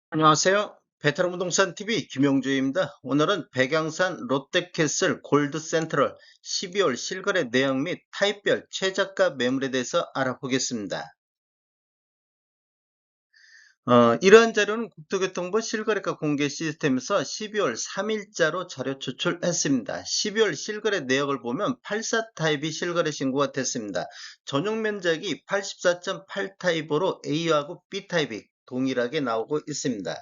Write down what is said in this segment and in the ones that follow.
안녕하세요. 베테랑 부동산 TV 김용주입니다. 오늘은 백양산 롯데캐슬 골드센트럴 12월 실거래 내역 및 타입별 최저가 매물에 대해서 알아보겠습니다. 이러한 자료는 국토교통부 실거래가 공개 시스템에서 12월 3일자로 자료 추출했습니다. 12월 실거래 내역을 보면 84 타입이 실거래 신고가 됐습니다. 전용 면적이 84.8 타입으로 A하고 B 타입이 동일하게 나오고 있습니다.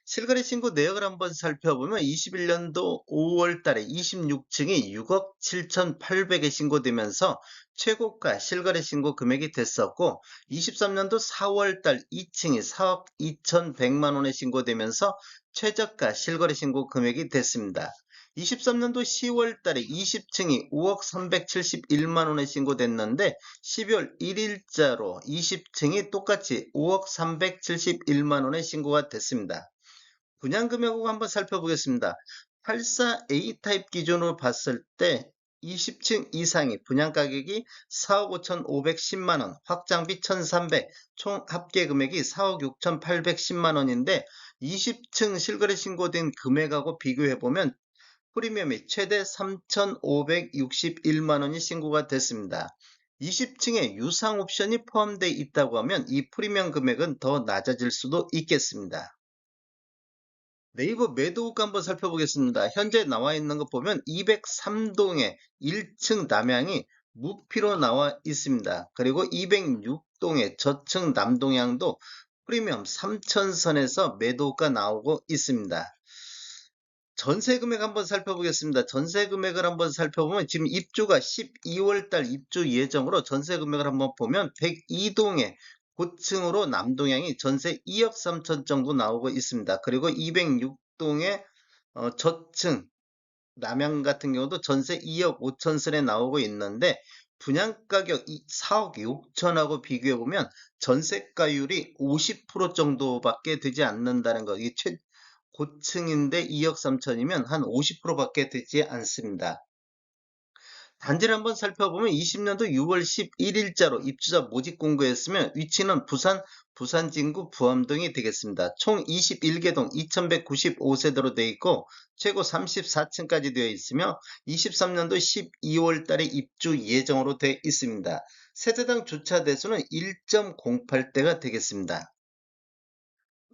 실거래 신고 내역을 한번 살펴보면 21년도 5월 달에 26층이 6억 7,800에 신고되면서 최고가 실거래 신고 금액이 됐었고, 23년도 4월 달 2층이 4억 2,100만 원에 신고되면서 최저가 실거래 신고 금액이 됐습니다. 23년도 10월 달에 20층이 5억 371만 원에 신고됐는데 12월 1일자로 20층이 똑같이 5억 371만 원에 신고가 됐습니다. 분양금액을 한번 살펴보겠습니다. 84A 타입 기준으로 봤을 때 20층 이상이 분양가격이 4억 5,510만 원, 확장비 1,300, 총 합계 금액이 4억 6,810만 원인데 20층 실거래 신고된 금액하고 비교해보면 프리미엄이 최대 3,561만 원이 신고가 됐습니다. 20층에 유상 옵션이 포함되어 있다고 하면 이 프리미엄 금액은 더 낮아질 수도 있겠습니다. 네이버 매도가 한번 살펴보겠습니다. 현재 나와 있는 거 보면 203동에 1층 남향이 무피로 나와 있습니다. 그리고 206동의 저층 남동향도 프리미엄 3천선에서 매도가 나오고 있습니다. 전세 금액 한번 살펴보겠습니다. 전세 금액을 한번 살펴보면 지금 입주가 12월 달 입주 예정으로 전세 금액을 한번 보면 102동에 고층으로 남동향이 전세 2억 3천 정도 나오고 있습니다. 그리고 206동에 저층 남향 같은 경우도 전세 2억 5천 선에 나오고 있는데 분양가격 4억 6천하고 비교해보면 전세가율이 50% 정도밖에 되지 않는다는 거. 이게 고층인데 2억 3천이면 한 50%밖에 되지 않습니다. 단지를 한번 살펴보면 20년도 6월 11일자로 입주자 모집 공고했으면 위치는 부산 진구 부암동이 되겠습니다. 총 21개 동 2195세대로 되어 있고 최고 34층까지 되어 있으며 23년도 12월 달에 입주 예정으로 되어 있습니다. 세대당 주차 대수는 1.08대가 되겠습니다.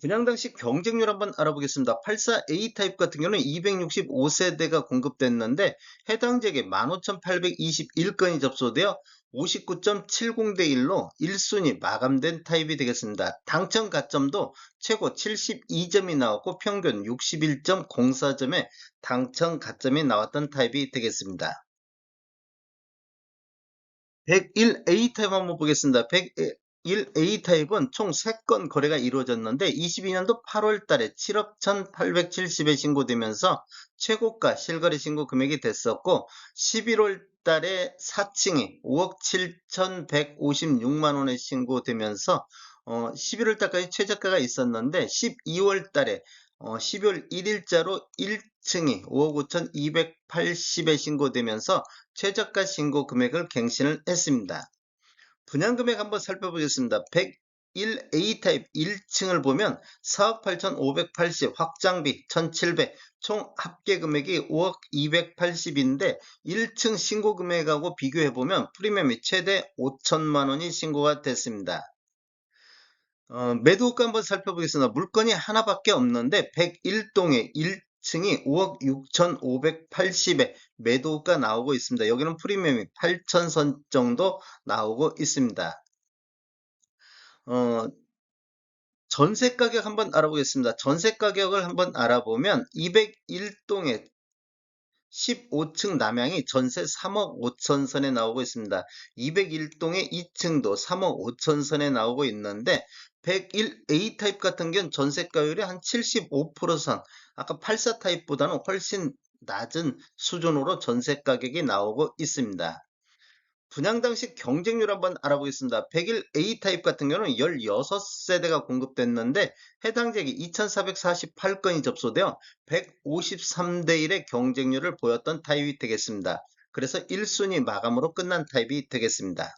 분양 당시 경쟁률 한번 알아보겠습니다. 84A 타입 같은 경우는 265세대가 공급됐는데 해당 지역에 15,821건이 접수되어 59.70대 1로 1순위 마감된 타입이 되겠습니다. 당첨 가점도 최고 72점이 나왔고 평균 61.04점의 당첨 가점이 나왔던 타입이 되겠습니다. 101A 타입 한번 보겠습니다. 101A 타입은 총 3건 거래가 이루어졌는데 22년도 8월 달에 7억 1,870에 신고되면서 최고가 실거래 신고 금액이 됐었고 11월 달에 4층이 5억 7,156만 원에 신고되면서 11월 달까지 최저가가 있었는데 12월 달에 12월 1일자로 1층이 5억 5,280에 신고되면서 최저가 신고 금액을 갱신을 했습니다. 분양 금액 한번 살펴보겠습니다. 101A 타입 1층을 보면 4억 8,580, 확장비 1,700, 총 합계 금액이 5억 280인데 1층 신고 금액하고 비교해보면 프리미엄이 최대 5천만 원이 신고가 됐습니다. 매도가 한번 살펴보겠습니다. 물건이 하나밖에 없는데 101동에 1층이 5억 6,580에 매도가 나오고 있습니다. 여기는 프리미엄이 8천선 정도 나오고 있습니다. 어, 전세 가격 한번 알아보겠습니다. 전세 가격을 한번 알아보면 201동에 15층 남향이 전세 3억 5천 선에 나오고 있습니다. 201동의 2층도 3억 5천 선에 나오고 있는데 101A 타입 같은 경우는 전세가율이 한 75%선, 아까 84 타입보다는 훨씬 낮은 수준으로 전세 가격이 나오고 있습니다. 분양 당시 경쟁률 한번 알아보겠습니다. 101A 타입 같은 경우는 16세대가 공급됐는데 해당 지역이 2,448건이 접수되어 153대 1의 경쟁률을 보였던 타입이 되겠습니다. 그래서 1순위 마감으로 끝난 타입이 되겠습니다.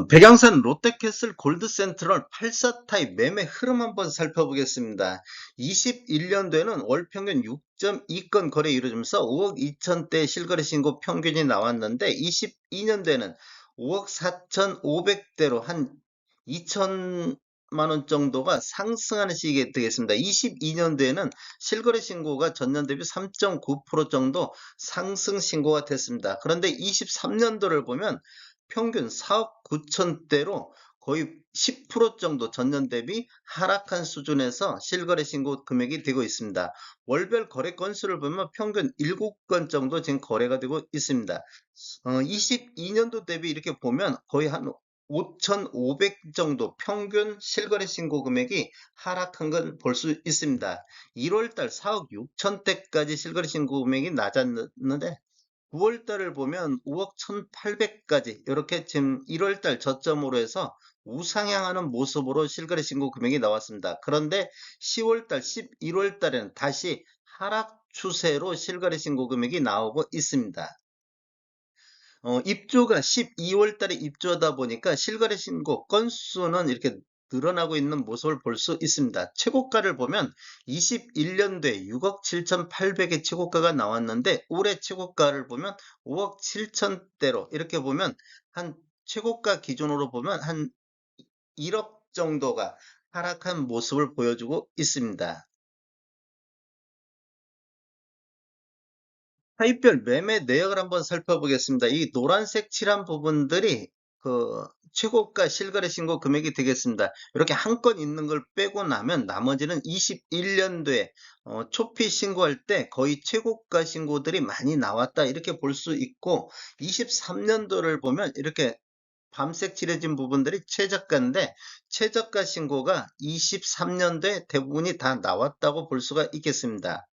백양산 롯데캐슬 골드센트럴 84 타입 매매 흐름 한번 살펴보겠습니다. 21년도에는 월 평균 6.2건 거래 이루어지면서 5억 2천대 실거래 신고 평균이 나왔는데 22년도에는 5억 4,500대로 한 2천만 원 정도가 상승하는 시기가 되겠습니다. 22년도에는 실거래 신고가 전년 대비 3.9% 정도 상승 신고가 됐습니다. 그런데 23년도를 보면 평균 4억 9천대로 거의 10% 정도 전년 대비 하락한 수준에서 실거래 신고 금액이 되고 있습니다. 월별 거래 건수를 보면 평균 7건 정도 지금 거래가 되고 있습니다. 22년도 대비 이렇게 보면 거의 한 5,500 정도 평균 실거래 신고 금액이 하락한 건 볼 수 있습니다. 1월달 4억 6천대까지 실거래 신고 금액이 낮았는데 9월 달을 보면 5억 1,800까지 이렇게 지금 1월 달 저점으로 해서 우상향하는 모습으로 실거래 신고 금액이 나왔습니다. 그런데 10월 달, 11월 달에는 다시 하락 추세로 실거래 신고 금액이 나오고 있습니다. 입주가 12월 달에 입주하다 보니까 실거래 신고 건수는 이렇게 늘어나고 있는 모습을 볼 수 있습니다. 최고가를 보면 21년도에 6억 7,800의 최고가가 나왔는데 올해 최고가를 보면 5억 7천대로 이렇게 보면 한 최고가 기준으로 보면 한 1억 정도가 하락한 모습을 보여주고 있습니다. 타입별 매매 내역을 한번 살펴보겠습니다. 이 노란색 칠한 부분들이 그 최고가 실거래 신고 금액이 되겠습니다. 이렇게 한 건 있는 걸 빼고 나면 나머지는 21년도에 초피 신고할 때 거의 최고가 신고들이 많이 나왔다 이렇게 볼 수 있고 23년도를 보면 이렇게 밤색 칠해진 부분들이 최저가인데 최저가 신고가 23년도에 대부분이 다 나왔다고 볼 수가 있겠습니다.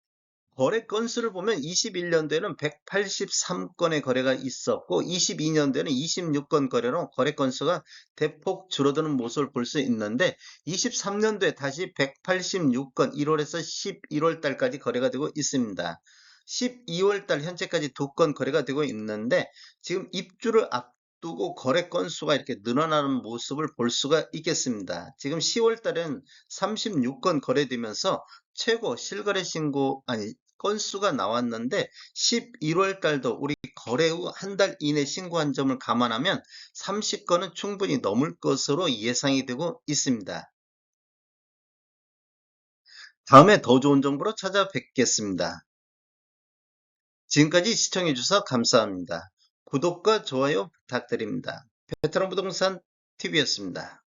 거래 건수를 보면 21년도에는 183건의 거래가 있었고 22년도에는 26건 거래로 거래 건수가 대폭 줄어드는 모습을 볼 수 있는데 23년도에 다시 186건 1월에서 11월 달까지 거래가 되고 있습니다. 12월 달 현재까지 2건 거래가 되고 있는데 지금 입주를 앞두고 거래 건수가 이렇게 늘어나는 모습을 볼 수가 있겠습니다. 지금 10월 달엔 36건 거래되면서 최고 실거래 신고 아니 건수가 나왔는데 11월 달도 우리 거래 후 한 달 이내 신고한 점을 감안하면 30건은 충분히 넘을 것으로 예상이 되고 있습니다. 다음에 더 좋은 정보로 찾아뵙겠습니다. 지금까지 시청해주셔서 감사합니다. 구독과 좋아요 부탁드립니다. 베테랑 부동산 TV였습니다.